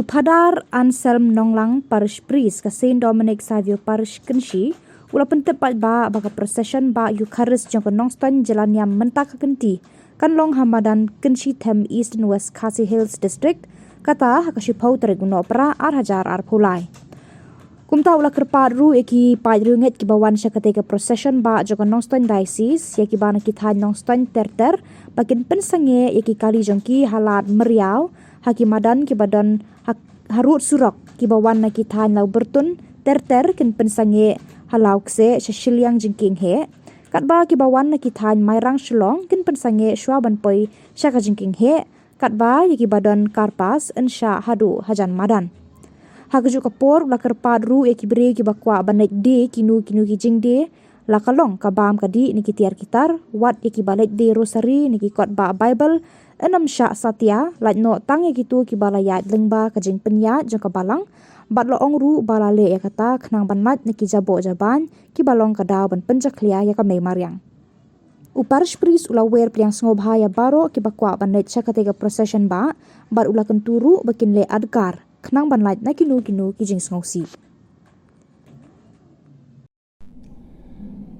Upadar Anselm Nonglang Parish Priest ka Saint Dominic Savio Parish Kenshi ula pentepat ba baka procession ba Eucharist jong Nongston jalan yang mentak kenti kan long Hamadan Kenshi Them East and West Khasi Hills District kata hakashipau teriguno pra hajar pulai. Kumta ula kerpat ru eki pai runget ki bawan sya ketika procession ba jong Nongston Diocese yaki bana kita Nongston terter bakin pensange yaki kali jongki halat meriau hakimadan ki badan harut surok ki bawan na kita lau bertun terter ken pensange halau kse syashiliang jingking he kat ba ki bawan na kita mairang shlong ken pensange shwaban poi syaka jingking he kat ba yaki badan karpas ensha hadu hajan madan hakaju kapor la kerpat ru yaki bre ki bakwa banek de kinu ki jing de la kalong kabam kadi niki tiar kitar wat yaki balek de rosary niki kot ba bible enam syak satya laj no tang gitu ki balayat lengba kajing penya jong kabalang bat lo ong ru balale ya kata khnang banmat niki jabo jaban ki balong kadaw ban penjaklia ya kamei mariang uparish priest ula wer priang ngobha ya baro ki bakwa banet syakatega procession ba bat ula kenturu bakin le adkar khnang banlat na kinu ki jing ngosi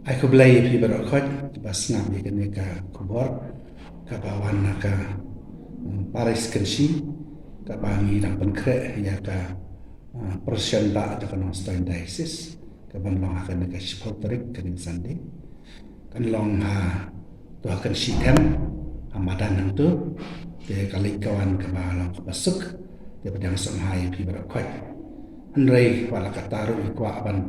Aku belai pi berokot bas ngam di kene ka kubor ka bawan ka Paris Kenshi ka bangi dang penkre ya ka persian ba ta kan Nongston Diocese ka ban long akan ka spotrik kan sande kan long ha to akan sitem amadan nang tu ke kali kawan ka balang ka basuk dia pedang samhai pi berokot andrei wala ka taru ikwa ban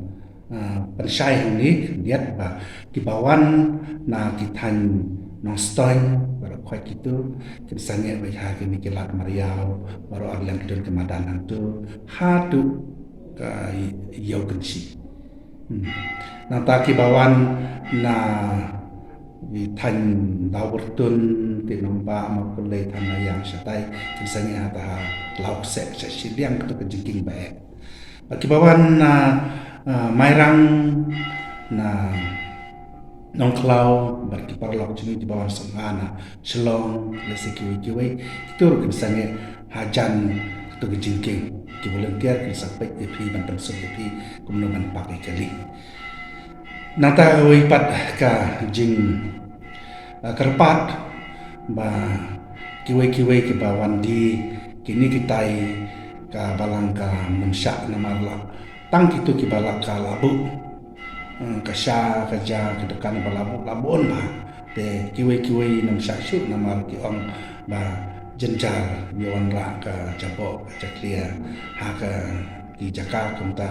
pensai ni lihat ba di bawan na kitan Nongston baru kuat gitu kesannya baca kini kilat Mariau baru arlang kidul kemadanan tu hadu ke yau kensi na taki bawan na kitan daurtun di nomba makulai tanah yang setai kesannya ada lauk sek siliang tu kejengking baik bagi bawan na mairang na nongklau berkiparlok jini di bawah sengana selong lesi kiwi itu rukin sange hajan tu kejingking ki volunteer ki sampai epi bantam epi kumnungan pakai kali nata wipat ka jing kerpat ba kiwi ki bawan di kini kita ka balangka mensyak namarla tang itu ki balaka labu kasya kerja kedekan balabu labun ba te kiwi nam syasyu namar ki ong ba jenjar biwan ra ka jabo jaklia ha ka ki jaka kumta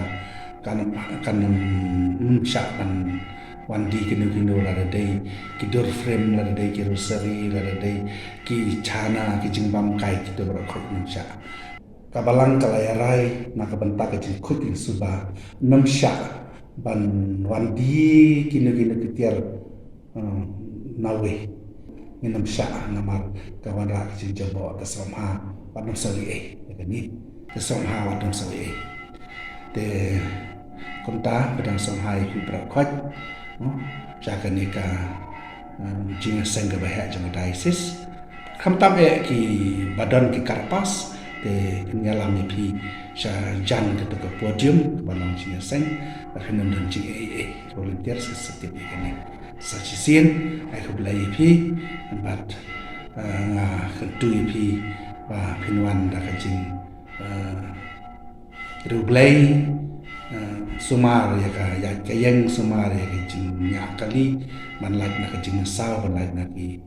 kan syak ban wandi kinu la dei ki door frame la dei ki rosary la dei ki chana ki jingbam kai ki to berkhot nam syak kabalang kalayarai na kabentak ke kuting suba namsya ban wandi kinu kitiar nawe namsya namar kawan rak si jabo tasomha padam sawi ni tasomha wadam sawi te konta pedang somhai ku prakot jaka nika jinga sengga bahak jang diocese kamtam ki badan ki karpas te nyalam ni pi sha jan ke to podium balong chi sen akhirnya dan chi volunteer setiap ini sajisin aku belai pi bat kentu pi ba pinwan da kajing rublai sumar ya ka ya kayang sumar ya kajing nya kali manlat na kajing saw manlat na ki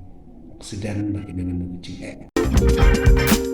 oksidan bagi dengan kajing